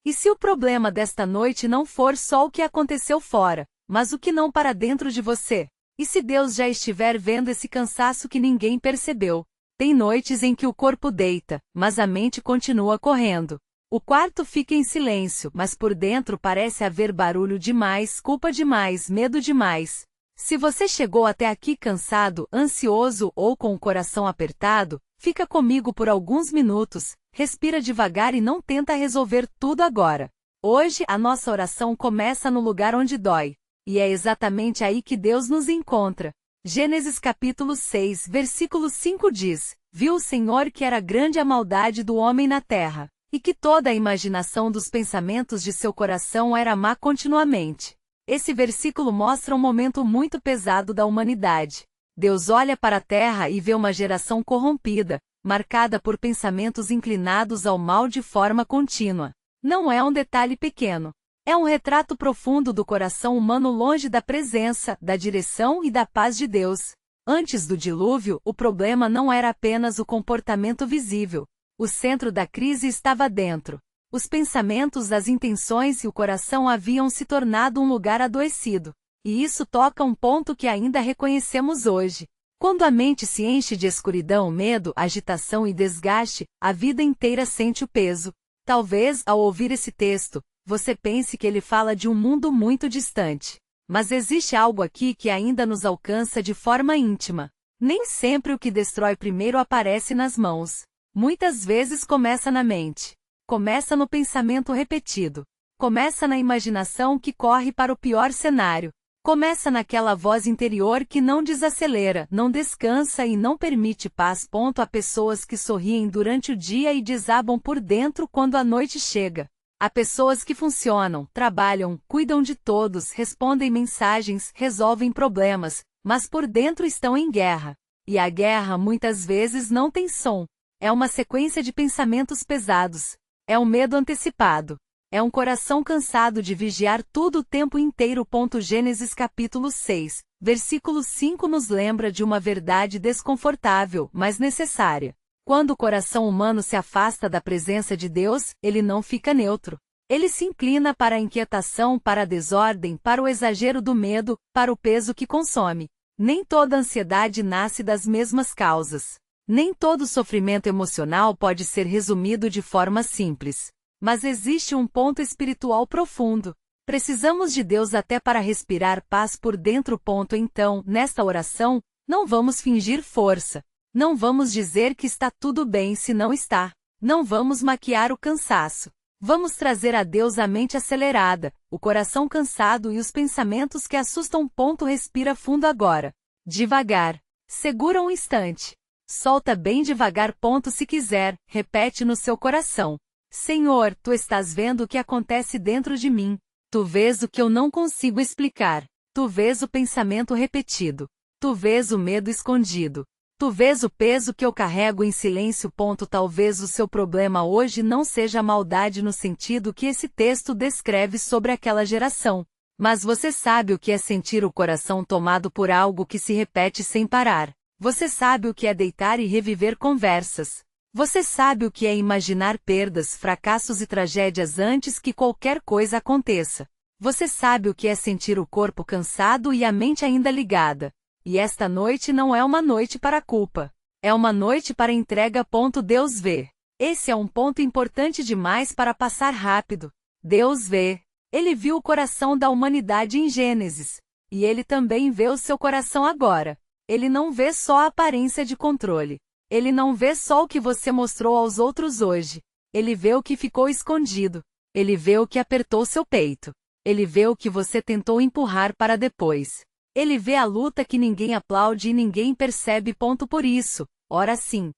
E se o problema desta noite não for só o que aconteceu fora, mas o que não para dentro de você? E se Deus já estiver vendo esse cansaço que ninguém percebeu? Tem noites em que o corpo deita, mas a mente continua correndo. O quarto fica em silêncio, mas por dentro parece haver barulho demais, culpa demais, medo demais. Se você chegou até aqui cansado, ansioso ou com o coração apertado, fica comigo por alguns minutos, respira devagar e não tenta resolver tudo agora. Hoje a nossa oração começa no lugar onde dói. E é exatamente aí que Deus nos encontra. Gênesis capítulo 6, versículo 5 diz: Viu o Senhor que era grande a maldade do homem na terra, e que toda a imaginação dos pensamentos de seu coração era má continuamente. Esse versículo mostra um momento muito pesado da humanidade. Deus olha para a terra e vê uma geração corrompida, marcada por pensamentos inclinados ao mal de forma contínua. Não é um detalhe pequeno. É um retrato profundo do coração humano longe da presença, da direção e da paz de Deus. Antes do dilúvio, o problema não era apenas o comportamento visível. O centro da crise estava dentro. Os pensamentos, as intenções e o coração haviam se tornado um lugar adoecido. E isso toca um ponto que ainda reconhecemos hoje. Quando a mente se enche de escuridão, medo, agitação e desgaste, a vida inteira sente o peso. Talvez, ao ouvir esse texto, você pense que ele fala de um mundo muito distante. Mas existe algo aqui que ainda nos alcança de forma íntima. Nem sempre o que destrói primeiro aparece nas mãos. Muitas vezes começa na mente. Começa no pensamento repetido. Começa na imaginação que corre para o pior cenário. Começa naquela voz interior que não desacelera, não descansa e não permite paz. Há pessoas que sorriem durante o dia e desabam por dentro quando a noite chega. Há pessoas que funcionam, trabalham, cuidam de todos, respondem mensagens, resolvem problemas, mas por dentro estão em guerra. E a guerra muitas vezes não tem som. É uma sequência de pensamentos pesados. É um medo antecipado. É um coração cansado de vigiar tudo o tempo inteiro. Gênesis capítulo 6, versículo 5 nos lembra de uma verdade desconfortável, mas necessária. Quando o coração humano se afasta da presença de Deus, ele não fica neutro. Ele se inclina para a inquietação, para a desordem, para o exagero do medo, para o peso que consome. Nem toda ansiedade nasce das mesmas causas. Nem todo sofrimento emocional pode ser resumido de forma simples. Mas existe um ponto espiritual profundo. Precisamos de Deus até para respirar paz por dentro. Então, nesta oração, não vamos fingir força. Não vamos dizer que está tudo bem se não está. Não vamos maquiar o cansaço. Vamos trazer a Deus a mente acelerada, o coração cansado e os pensamentos que assustam. Respira fundo agora. Devagar. Segura um instante. Solta bem devagar. Se quiser, repete no seu coração. Senhor, Tu estás vendo o que acontece dentro de mim. Tu vês o que eu não consigo explicar. Tu vês o pensamento repetido. Tu vês o medo escondido. Tu vês o peso que eu carrego em silêncio. Talvez o seu problema hoje não seja a maldade no sentido que esse texto descreve sobre aquela geração. Mas você sabe o que é sentir o coração tomado por algo que se repete sem parar. Você sabe o que é deitar e reviver conversas. Você sabe o que é imaginar perdas, fracassos e tragédias antes que qualquer coisa aconteça. Você sabe o que é sentir o corpo cansado e a mente ainda ligada. E esta noite não é uma noite para culpa. É uma noite para entrega. Deus vê. Esse é um ponto importante demais para passar rápido. Deus vê. Ele viu o coração da humanidade em Gênesis. E Ele também vê o seu coração agora. Ele não vê só a aparência de controle. Ele não vê só o que você mostrou aos outros hoje. Ele vê o que ficou escondido. Ele vê o que apertou seu peito. Ele vê o que você tentou empurrar para depois. Ele vê a luta que ninguém aplaude e ninguém percebe. Por isso, ora sim.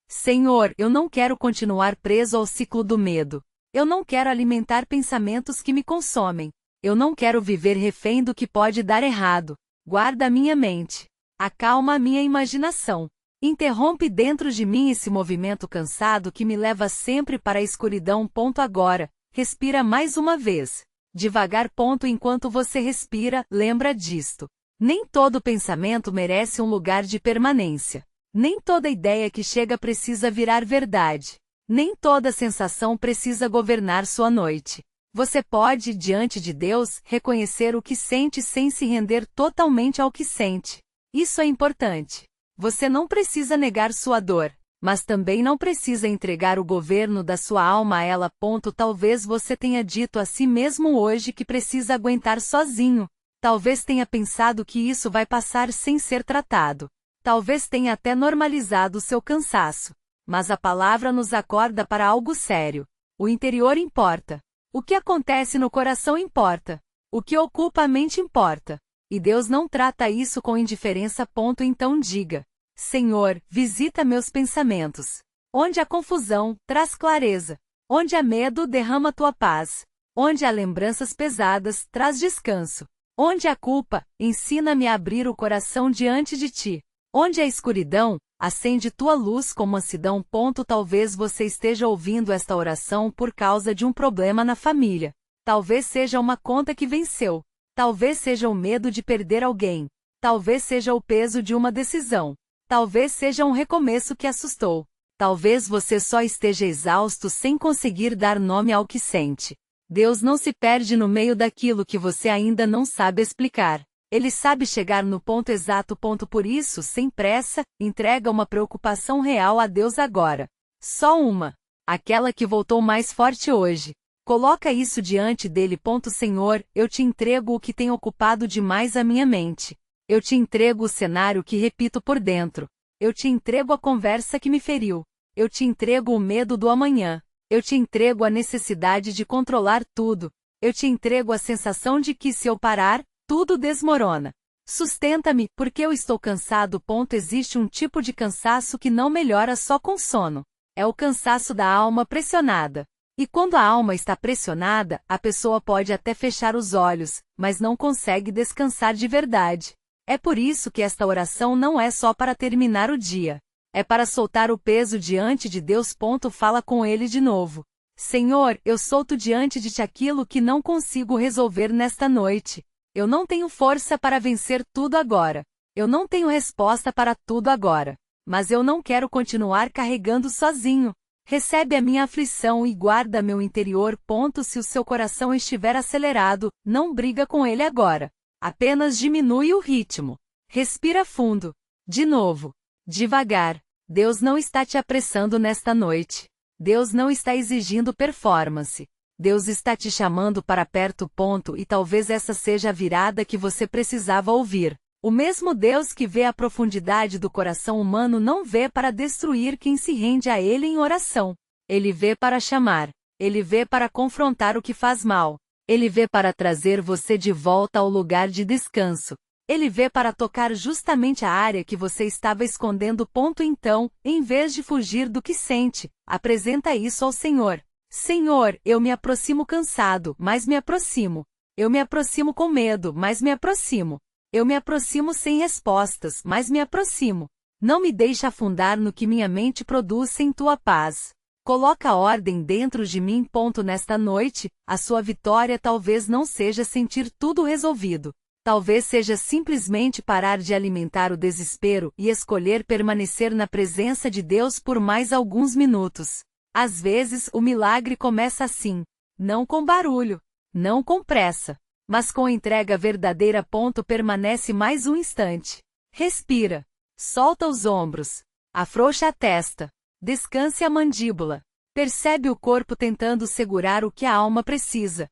Senhor, eu não quero continuar preso ao ciclo do medo. Eu não quero alimentar pensamentos que me consomem. Eu não quero viver refém do que pode dar errado. Guarda a minha mente. Acalma a minha imaginação. Interrompe dentro de mim esse movimento cansado que me leva sempre para a escuridão. Agora, respira mais uma vez. Devagar. Enquanto você respira, lembra disto. Nem todo pensamento merece um lugar de permanência. Nem toda ideia que chega precisa virar verdade. Nem toda sensação precisa governar sua noite. Você pode, diante de Deus, reconhecer o que sente sem se render totalmente ao que sente. Isso é importante. Você não precisa negar sua dor, mas também não precisa entregar o governo da sua alma a ela. Talvez você tenha dito a si mesmo hoje que precisa aguentar sozinho. Talvez tenha pensado que isso vai passar sem ser tratado. Talvez tenha até normalizado seu cansaço. Mas a palavra nos acorda para algo sério. O interior importa. O que acontece no coração importa. O que ocupa a mente importa. E Deus não trata isso com indiferença. Então diga: Senhor, visita meus pensamentos. Onde há confusão, traz clareza. Onde há medo, derrama tua paz. Onde há lembranças pesadas, traz descanso. Onde há culpa, ensina-me a abrir o coração diante de ti. Onde há escuridão, acende tua luz com mansidão. Talvez você esteja ouvindo esta oração por causa de um problema na família. Talvez seja uma conta que venceu. Talvez seja o medo de perder alguém. Talvez seja o peso de uma decisão. Talvez seja um recomeço que assustou. Talvez você só esteja exausto sem conseguir dar nome ao que sente. Deus não se perde no meio daquilo que você ainda não sabe explicar. Ele sabe chegar no ponto exato. Por isso, sem pressa, entrega uma preocupação real a Deus agora. Só uma. Aquela que voltou mais forte hoje. Coloca isso diante dele. Senhor, eu te entrego o que tem ocupado demais a minha mente. Eu te entrego o cenário que repito por dentro. Eu te entrego a conversa que me feriu. Eu te entrego o medo do amanhã. Eu te entrego a necessidade de controlar tudo. Eu te entrego a sensação de que se eu parar, tudo desmorona. Sustenta-me, porque eu estou cansado. Existe um tipo de cansaço que não melhora só com sono. É o cansaço da alma pressionada. E quando a alma está pressionada, a pessoa pode até fechar os olhos, mas não consegue descansar de verdade. É por isso que esta oração não é só para terminar o dia. É para soltar o peso diante de Deus. Fala com Ele de novo. Senhor, eu solto diante de ti aquilo que não consigo resolver nesta noite. Eu não tenho força para vencer tudo agora. Eu não tenho resposta para tudo agora. Mas eu não quero continuar carregando sozinho. Recebe a minha aflição e guarda meu interior. Se o seu coração estiver acelerado, não briga com ele agora. Apenas diminui o ritmo. Respira fundo. De novo. Devagar. Deus não está te apressando nesta noite. Deus não está exigindo performance. Deus está te chamando para perto. E talvez essa seja a virada que você precisava ouvir. O mesmo Deus que vê a profundidade do coração humano não vê para destruir quem se rende a Ele em oração. Ele vê para chamar. Ele vê para confrontar o que faz mal. Ele vê para trazer você de volta ao lugar de descanso. Ele vê para tocar justamente a área que você estava escondendo. Então, em vez de fugir do que sente, apresenta isso ao Senhor. Senhor, eu me aproximo cansado, mas me aproximo. Eu me aproximo com medo, mas me aproximo. Eu me aproximo sem respostas, mas me aproximo. Não me deixe afundar no que minha mente produz sem tua paz. Coloca ordem dentro de mim. Nesta noite, a sua vitória talvez não seja sentir tudo resolvido. Talvez seja simplesmente parar de alimentar o desespero e escolher permanecer na presença de Deus por mais alguns minutos. Às vezes, o milagre começa assim. Não com barulho. Não com pressa. Mas com entrega verdadeira. Permanece mais um instante. Respira. Solta os ombros. Afrouxa a testa. Descanse a mandíbula. Percebe o corpo tentando segurar o que a alma precisa.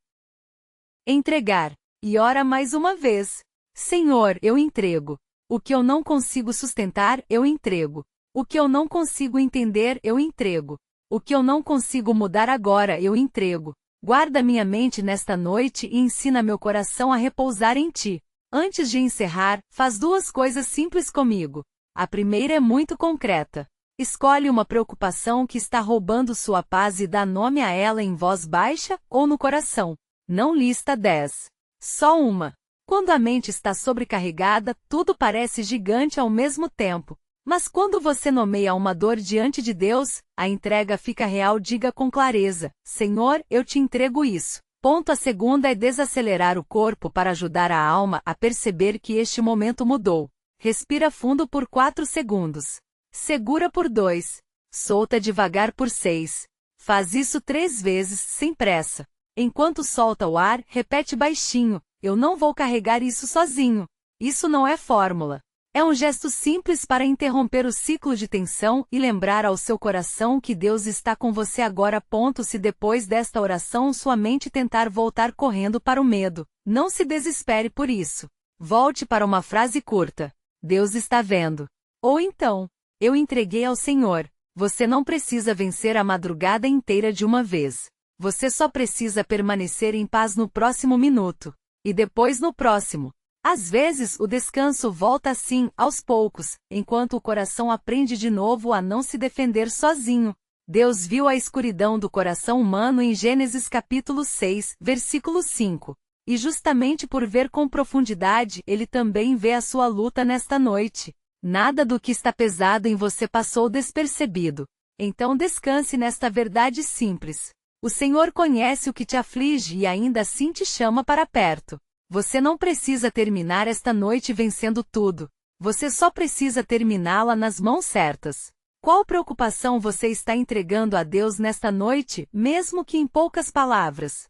Entregar. E ora mais uma vez. Senhor, eu entrego. O que eu não consigo sustentar, eu entrego. O que eu não consigo entender, eu entrego. O que eu não consigo mudar agora, eu entrego. Guarda minha mente nesta noite e ensina meu coração a repousar em ti. Antes de encerrar, faz duas coisas simples comigo. A primeira é muito concreta. Escolhe uma preocupação que está roubando sua paz e dá nome a ela em voz baixa ou no coração. Não lista 10. Só uma. Quando a mente está sobrecarregada, tudo parece gigante ao mesmo tempo. Mas quando você nomeia uma dor diante de Deus, a entrega fica real. Diga com clareza: Senhor, eu te entrego isso. A segunda é desacelerar o corpo para ajudar a alma a perceber que este momento mudou. Respira fundo por 4 segundos. Segura por 2. Solta devagar por 6. Faz isso 3 vezes, sem pressa. Enquanto solta o ar, repete baixinho: eu não vou carregar isso sozinho. Isso não é fórmula. É um gesto simples para interromper o ciclo de tensão e lembrar ao seu coração que Deus está com você agora. Se depois desta oração sua mente tentar voltar correndo para o medo, não se desespere por isso. Volte para uma frase curta: Deus está vendo. Ou então: eu entreguei ao Senhor. Você não precisa vencer a madrugada inteira de uma vez. Você só precisa permanecer em paz no próximo minuto. E depois no próximo. Às vezes o descanso volta assim, aos poucos, enquanto o coração aprende de novo a não se defender sozinho. Deus viu a escuridão do coração humano em Gênesis capítulo 6, versículo 5. E justamente por ver com profundidade, Ele também vê a sua luta nesta noite. Nada do que está pesado em você passou despercebido. Então descanse nesta verdade simples. O Senhor conhece o que te aflige e ainda assim te chama para perto. Você não precisa terminar esta noite vencendo tudo. Você só precisa terminá-la nas mãos certas. Qual preocupação você está entregando a Deus nesta noite, mesmo que em poucas palavras?